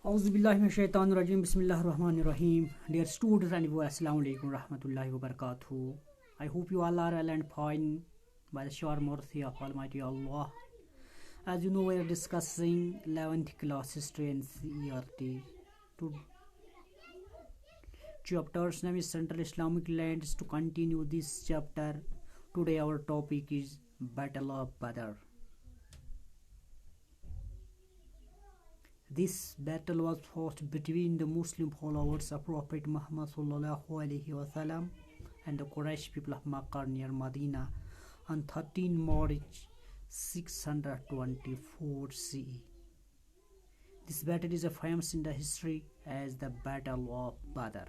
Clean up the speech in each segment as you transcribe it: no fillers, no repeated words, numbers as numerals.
Auzu billahi minash-shaytanir-rajim. Bismillahir-rahmanir-rahim. Dear students and viewers, assalamu alaikum rahmatullahi wa barakatuh. I hope you all are well and fine by the sure mercy of Almighty Allah. As you know, we are discussing 11th class history and CERT. To chapter's name is Central Islamic Lands. To continue this chapter, today our topic is Battle of Badr. This battle was fought between the Muslim followers of Prophet Muhammad sallallahu alaihi wasallam and the Quraysh people of Makkah near Medina on 13 March 624 CE. This battle is famous in the history as the Battle of Badr.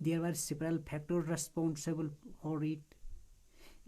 There were several factors responsible for it.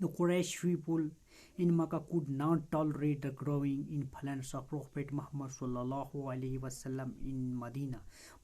the Quraysh people in Makkah could not tolerate the growing influence of Prophet Muhammad sallallahu alaihi wasallam in Medina.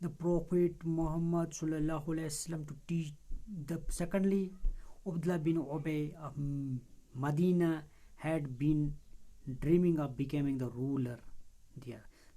the Prophet Muhammad sallallahu alaihi wasallam to teach the secondly, Abdullah bin Ubay of Medina had been dreaming of becoming the ruler there.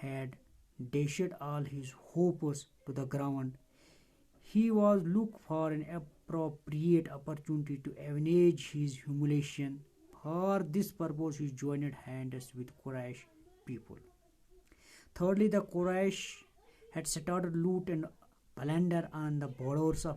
had dashed all his hopes to the ground. He was looking for an appropriate opportunity to avenge his humiliation. For this purpose, he joined hands with Quraysh people. Thirdly, the Quraysh had started loot and plunder on the borders of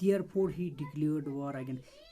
therefore he declared war again.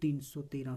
313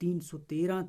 313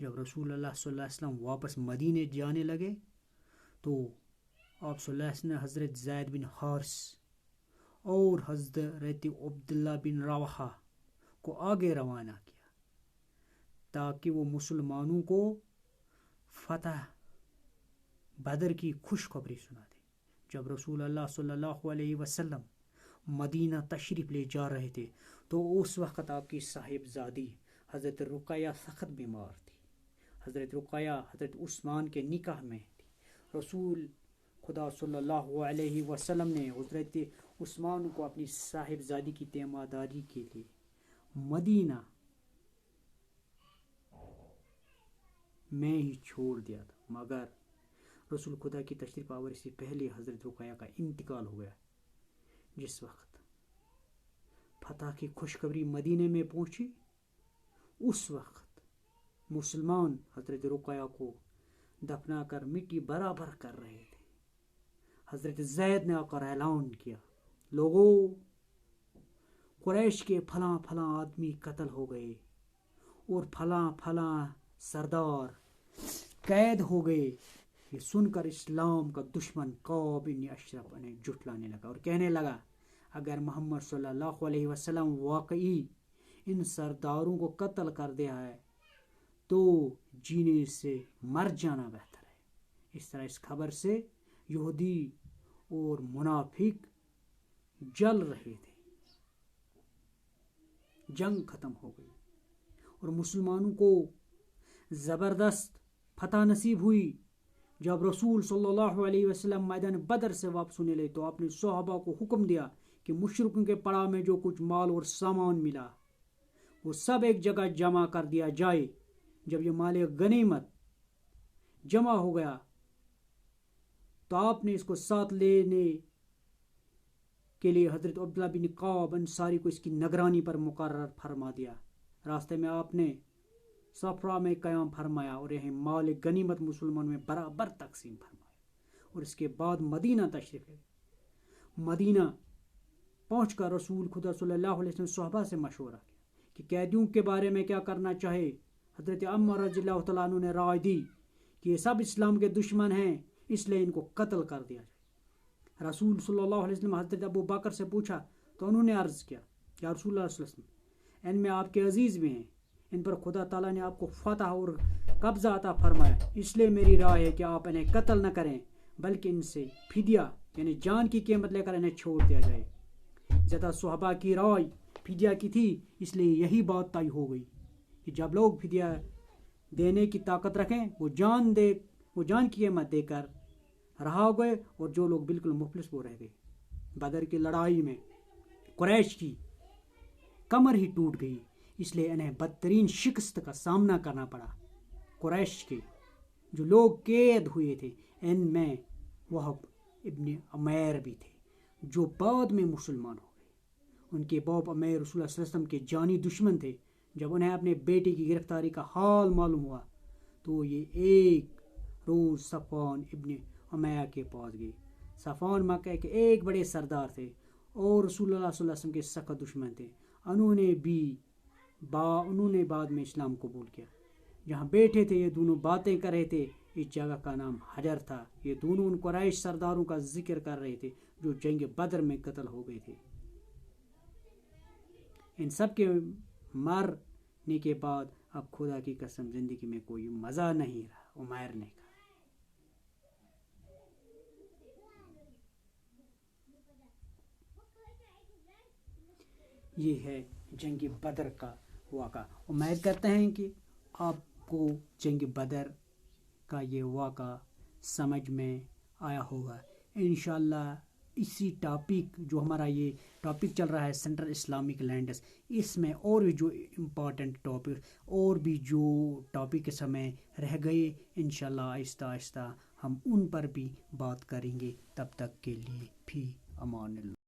جب رسول اللہ صلی اللہ علیہ وسلم واپس مدینے جانے لگے تو آپ صلی اللہ علیہ وسلم نے حضرت زید بن حارث اور حضرت عبداللہ بن رواحہ کو آگے روانہ کیا تاکہ وہ مسلمانوں کو فتح بدر کی خوشخبری سنا دے. جب رسول اللہ صلی اللہ علیہ وسلم مدینہ تشریف لے جا رہے تھے تو اس وقت آپ کی صاحبزادی حضرت رقیہ سخت بیمار تھی. حضرت رقیہ حضرت عثمان کے نکاح میں تھی. رسول خدا صلی اللہ علیہ وسلم نے حضرت عثمان کو اپنی صاحبزادی کی تیمارداری کے لیے مدینہ میں ہی چھوڑ دیا تھا، مگر رسول خدا کی تشریف آوری سے پہلے حضرت رقیہ کا انتقال ہو گیا. جس وقت فتح کی خوشخبری مدینے میں پہنچی اس وقت مسلمان حضرت رقیہ کو دفنا کر مٹی برابر کر رہے تھے. حضرت زید نے آ کر اعلان کیا، لوگوں قریش کے فلاں فلاں آدمی قتل ہو گئے اور فلاں فلاں سردار قید ہو گئے. یہ سن کر اسلام کا دشمن کعب بن اشرف انہیں جھٹلانے لگا اور کہنے لگا اگر محمد صلی اللہ علیہ وسلم واقعی ان سرداروں کو قتل کر دیا ہے تو جینے سے مر جانا بہتر ہے. اس طرح اس خبر سے یہودی اور منافق جل رہے تھے. جنگ ختم ہو گئی اور مسلمانوں کو زبردست فتح نصیب ہوئی. جب رسول صلی اللہ علیہ وسلم میدان بدر سے واپس ہونے لگے تو آپ نے صحابہ کو حکم دیا کہ مشرکوں کے پڑاؤ میں جو کچھ مال اور سامان ملا وہ سب ایک جگہ جمع کر دیا جائے. جب یہ مال غنیمت جمع ہو گیا تو آپ نے اس کو ساتھ لینے کے لیے حضرت عبداللہ بن قعب انصاری کو اس کی نگرانی پر مقرر فرما دیا. راستے میں آپ نے صفرا میں قیام فرمایا اور یہ مال غنیمت مسلمان میں برابر تقسیم فرمایا اور اس کے بعد مدینہ تشریف لے. مدینہ پہنچ کر رسول خدا صلی اللہ علیہ وسلم صحابہ سے مشورہ کیا کہ قیدیوں کے بارے میں کیا کرنا چاہے. حضرت عمر رضی اللہ تعالیٰ عنہ نے رائے دی کہ یہ سب اسلام کے دشمن ہیں اس لیے ان کو قتل کر دیا جائے. رسول صلی اللہ علیہ وسلم حضرت ابو بکر سے پوچھا تو انہوں نے عرض کیا کہ رسول اللہ صلی اللہ علیہ وسلم ان میں آپ کے عزیز بھی ہیں، ان پر خدا تعالیٰ نے آپ کو فتح اور قبضہ عطا فرمایا، اس لیے میری رائے ہے کہ آپ انہیں قتل نہ کریں بلکہ ان سے فدیہ یعنی جان کی قیمت لے کر انہیں چھوڑ دیا جائے. زیادہ صحابہ کی رائے فدیہ کی تھی، اس لیے یہی بات طے ہو گئی کہ جب لوگ فدیہ دینے کی طاقت رکھیں وہ جان کی قیمت دے کر رہا گئے اور جو لوگ بالکل مفلس وہ رہ گئے. بدر کی لڑائی میں قریش کی کمر ہی ٹوٹ گئی، اس لیے انہیں بدترین شکست کا سامنا کرنا پڑا. قریش کے جو لوگ قید ہوئے تھے ان میں وہب ابن عمیر بھی تھے جو بعد میں مسلمان ہو گئے. ان کے باپ عمیر رسول اللہ صلی اللہ علیہ وسلم کے جانی دشمن تھے. جب انہیں اپنے بیٹے کی گرفتاری کا حال معلوم ہوا تو یہ ایک روز صفوان ابن امیہ کے پاس گئے. صفوان مکہ کے ایک بڑے سردار تھے اور رسول اللہ صلی اللہ علیہ وسلم کے سخت دشمن تھے. انہوں نے بعد میں اسلام قبول کیا. جہاں بیٹھے تھے یہ دونوں باتیں کر رہے تھے، اس جگہ کا نام حجر تھا. یہ دونوں ان قریش سرداروں کا ذکر کر رہے تھے جو جنگ بدر میں قتل ہو گئے تھے. ان سب کے مرنے کے بعد اب خدا کی قسم زندگی میں کوئی مزہ نہیں رہا. عمیر نے کہا یہ ہے جنگ بدر کا واقعہ. امید کرتے ہیں کہ آپ کو جنگ بدر کا یہ واقعہ سمجھ میں آیا ہوگا. انشاءاللہ اسی ٹاپک جو ہمارا یہ ٹاپک چل رہا ہے سینٹرل اسلامک لینڈز، اس میں اور بھی جو امپورٹنٹ ٹاپک اور بھی جو ٹاپک اس میں رہ گئے انشاءاللہ آہستہ آہستہ ہم ان پر بھی بات کریں گے. تب تک کے لیے فی امان اللہ.